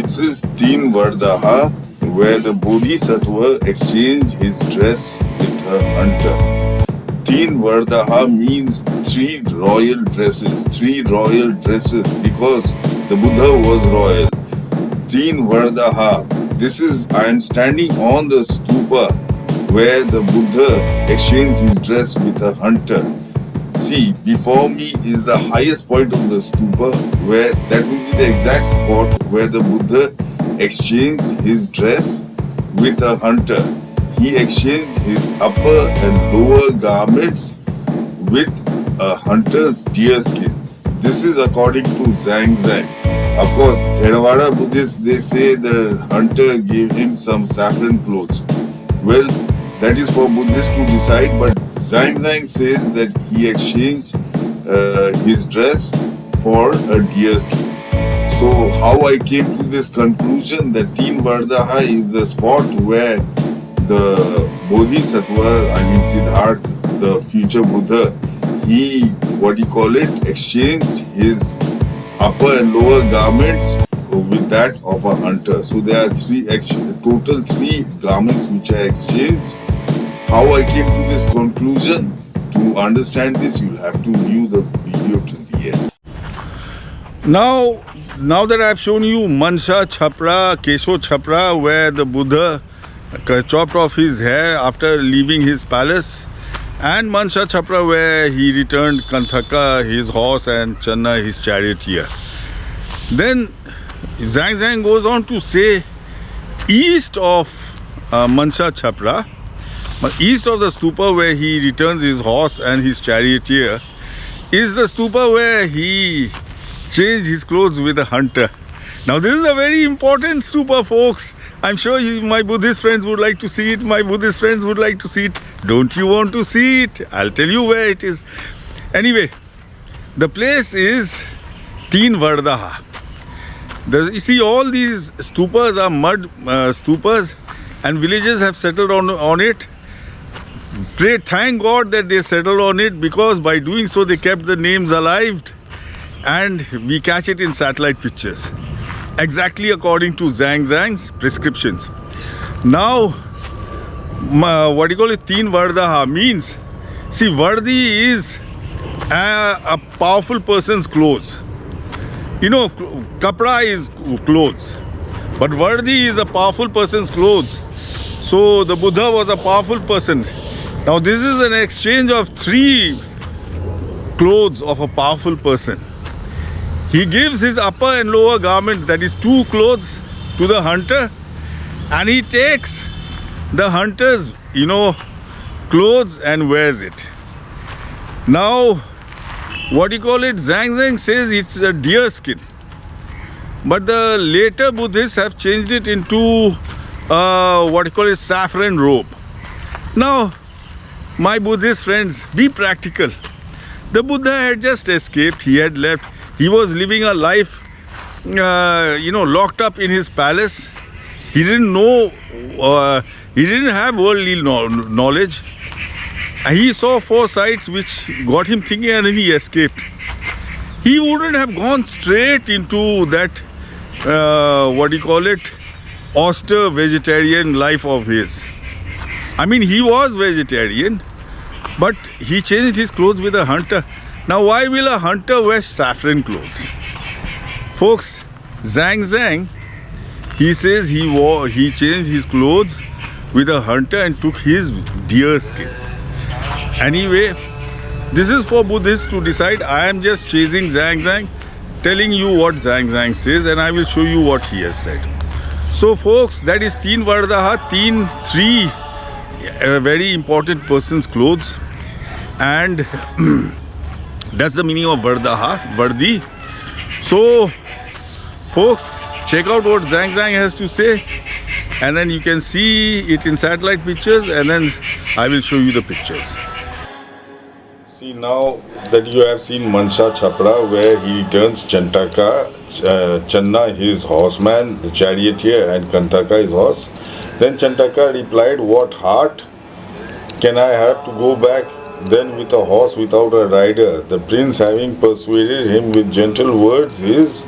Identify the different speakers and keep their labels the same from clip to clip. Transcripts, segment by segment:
Speaker 1: This is Teen Vardaha, where the Bodhisattva exchanged his dress with a hunter. Teen Vardaha means three royal dresses because the Buddha was royal. Teen Vardaha. I am standing on the Stupa where the Buddha exchanged his dress with a hunter. See, before me is the highest point of the Stupa, where that will be the exact spot where the Buddha exchanged his dress with a hunter. He exchanged his upper and lower garments with a hunter's deer skin. This is according to Zhang Zhang. Of course, Theravada Buddhists, they say the hunter gave him some saffron clothes. Well, that is for Buddhists to decide, but Zhang Zhang says that he exchanged his dress for a deer skin. So how I came to this conclusion that Teen Vardaha is the spot where the Bodhisattva, Siddhartha, the future Buddha, he, exchanged his upper and lower garments with that of a hunter. So there are total three garments which are exchanged. How I came to this conclusion, to understand this, you'll have to view the video to the end. Now that I've shown you Mansa Chapra, Kesho Chapra, where the Buddha chopped off his hair after leaving his palace, and Mansa Chapra where he returned Chandaka, his horse, and Channa, his charioteer. Then Zhang Zhang goes on to say, east of Mansa Chapra, east of the Stupa where he returns his horse and his charioteer, is the Stupa where he changed his clothes with a hunter. Now this is a very important Stupa, folks. I'm sure my Buddhist friends would like to see it. My Buddhist friends would like to see it. Don't you want to see it? I'll tell you where it is. Anyway, the place is Teen Vardaha. You see, all these stupas are mud stupas, and villages have settled on it. Thank God that they settled on it, because by doing so they kept the names alive, and we catch it in satellite pictures, exactly according to Zhang Zhang's prescriptions. Now, Teen Vardaha means, see, Vardi is a powerful person's clothes. You know, Kapra is clothes, but Vardi is a powerful person's clothes. So the Buddha was a powerful person. Now this is an exchange of three clothes of a powerful person. He gives his upper and lower garment, that is two clothes, to the hunter, and he takes the hunter's, clothes and wears it. Now, Zhang Zhang says it's a deer skin. But the later Buddhists have changed it into saffron robe. Now, my Buddhist friends, be practical. The Buddha had just escaped. He had left. He was living a life, locked up in his palace. He didn't know, he didn't have worldly knowledge. He saw four sights which got him thinking, and then he escaped. He wouldn't have gone straight into that, austere vegetarian life of his. He was vegetarian, but he changed his clothes with a hunter. Now, why will a hunter wear saffron clothes? Folks, Zhang Zhang, he says he changed his clothes with a hunter and took his deer skin. Anyway, this is for Buddhists to decide. I am just chasing Zhang Zhang, telling you what Zhang Zhang says, and I will show you what he has said. So folks, that is Teen Vardaha, three very important person's clothes, and that's the meaning of Vardaha, Vardi. So folks, check out what Zhang Zhang has to say, and then you can see it in satellite pictures, and then I will show you the pictures. See, now that you have seen Mansa Chapra where he returns Chandaka, Channa his horseman, the charioteer, and Chandaka his horse. Then Chandaka replied, "What heart can I have to go back then with a horse without a rider?" The prince, having persuaded him with gentle words, his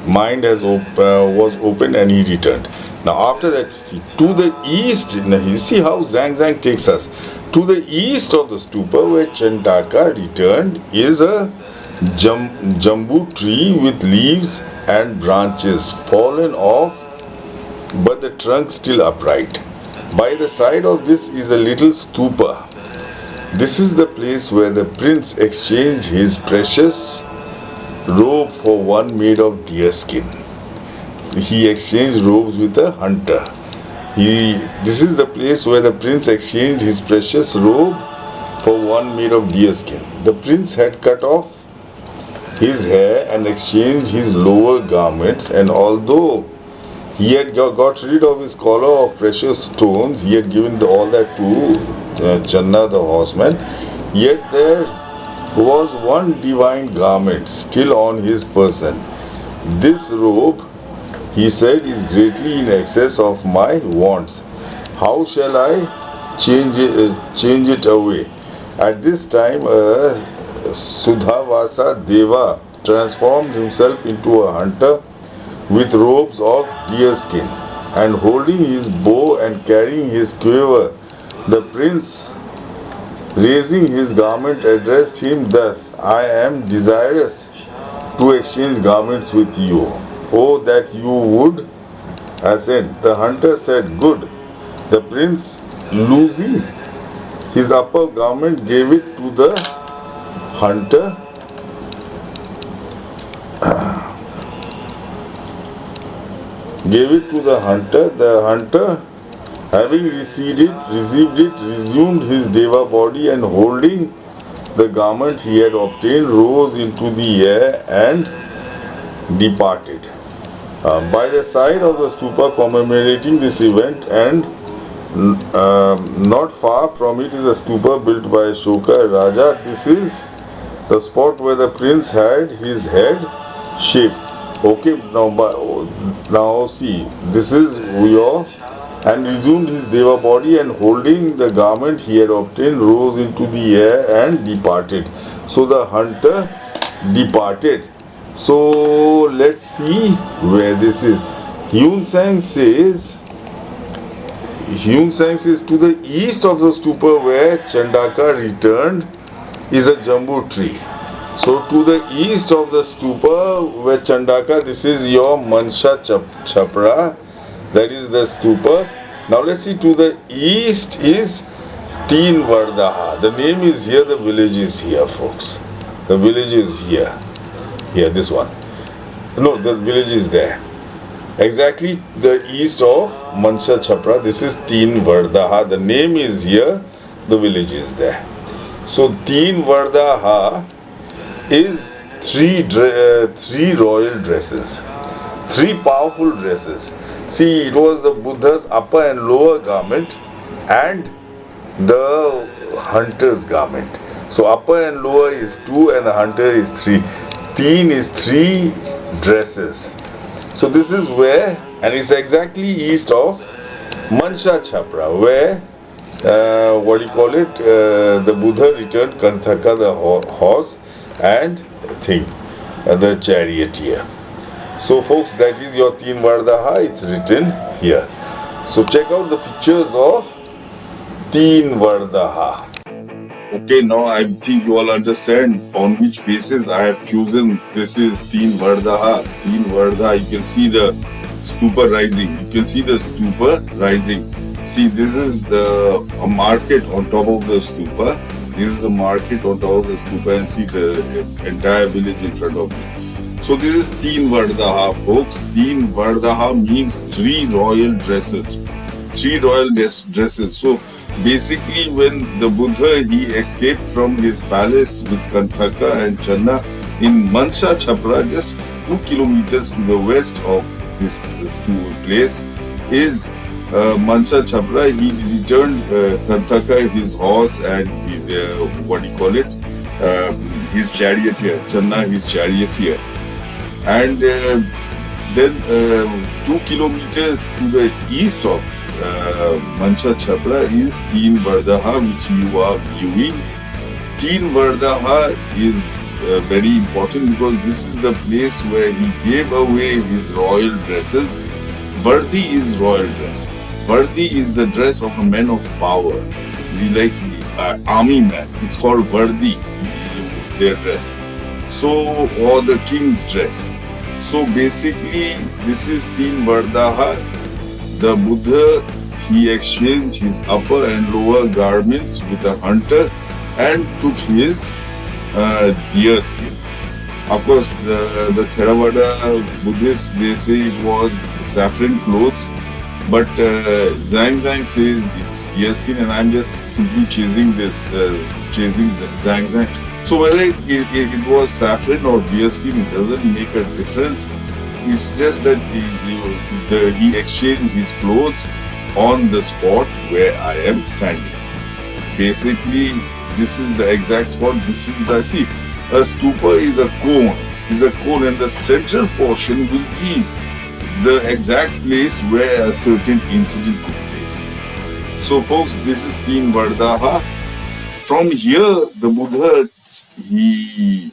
Speaker 1: mind was open and he returned. Now after that, see, to the east, you see how Zhang takes us. To the east of the stupa where Chandaka returned is a Jambu tree with leaves and branches fallen off, but the trunk still upright. By the side of this is a little stupa. This is the place where the prince exchanged his precious robe for one made of deer skin. He exchanged robes with a hunter. This is the place where the prince exchanged his precious robe for one made of deer skin. The prince had cut off his hair and exchanged his lower garments, and although he had got rid of his collar of precious stones, he had given all that to Channa the horseman, yet there was one divine garment still on his person. This robe, he said, is greatly in excess of my wants. How shall I change it away? At this time, Sudhavasa Deva transformed himself into a hunter with robes of deer skin, and holding his bow and carrying his quiver, the prince, raising his garment, addressed him thus: I am desirous to exchange garments with you. Oh, that you would assent. The hunter said, Good. The prince, losing his upper garment, gave it to the hunter. The hunter, having received it, resumed his deva body, and holding the garment he had obtained, rose into the air and departed. By the side of the stupa commemorating this event, and not far from it, is a stupa built by Ashoka Raja. This is the spot where the prince had his head shaved. Okay, now see, this is and resumed his deva body, and holding the garment he had obtained, rose into the air and departed. So the hunter departed. So let's see where this is. Huen Tsang says, to the east of the stupa where Chandaka returned is a Jambu tree. So to the east of the stupa where Chandaka, this is your Mansa Chapra, that is the stupa. Now let's see, to the east is Teen Vardaha. The name is here, the village is here, folks. The village is here. Here, this one. No, the village is there. Exactly the east of Mansa Chapra. This is Teen Vardaha. The name is here, the village is there. So Teen Vardaha is three royal dresses, three powerful dresses. See, it was the Buddha's upper and lower garment and the hunter's garment. So upper and lower is 2 and the hunter is 3. Teen is 3 dresses. So this is where, and it's exactly east of Mansa Chapra, where the Buddha returned Chandaka the horse and the charioteer. So folks, that is your Teen Vardaha, it's written here. So check out the pictures of Teen Vardaha. Okay, now I think you all understand on which basis I have chosen. This is Teen Vardaha. Teen Vardaha, you can see the stupa rising. You can see the stupa rising. See, this is a market on top of the stupa. This is the market on top of the stupa, and see the entire village in front of me. So this is Teen Vardaha, folks. Teen Vardaha means 3 royal dresses. 3 royal dresses. So basically, when the Buddha, he escaped from his palace with Chandaka and Channa in Mansa Chapra, just 2 kilometers to the west of this place is Mansa Chapra. He returned Chandaka, his horse, and his charioteer, Channa, his charioteer. And then 2 kilometers to the east of Mansa Chapra is Teen Vardaha, which you are viewing. Teen Vardaha is very important because this is the place where he gave away his royal dresses. Vardi is royal dress. Vardi is the dress of a man of power, like army man. It's called Vardi, their dress. So, or the king's dress. So basically, this is Teen Vardaha. The Buddha, he exchanged his upper and lower garments with a hunter and took his deer skin. Of course, the Theravada Buddhists, they say it was saffron clothes, but Zhang says it's deer skin, and I'm just simply chasing Zhang. So whether it was saffron or deer skin, it doesn't make a difference. It's just that he exchanged his clothes on the spot where I am standing. Basically, this is the exact spot. This is the, see, a stupa is a cone. And the central portion will be the exact place where a certain incident took place. So folks, this is Teen Vardaha. From here, the Buddha, he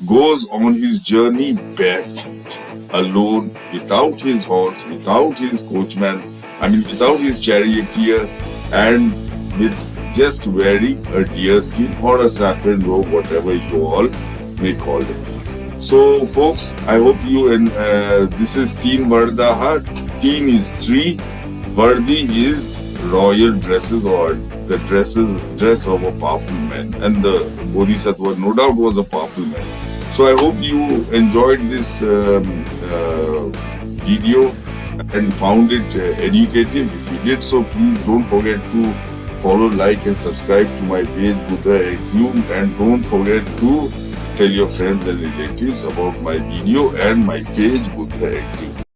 Speaker 1: goes on his journey barefoot, alone, without his horse, without his coachman, without his charioteer, and with just wearing a deer skin or a saffron robe, whatever you all may call it. So folks, I hope you, and this is Teen Vardaha. Teen is 3, Vardi is royal dresses or the dress of a powerful man, and the Bodhisattva no doubt was a powerful man. So I hope you enjoyed this video and found it educative. If you did so, please don't forget to follow, like and subscribe to my page Buddha Exhumed, and don't forget to tell your friends and relatives about my video and my page Buddha Exhumed.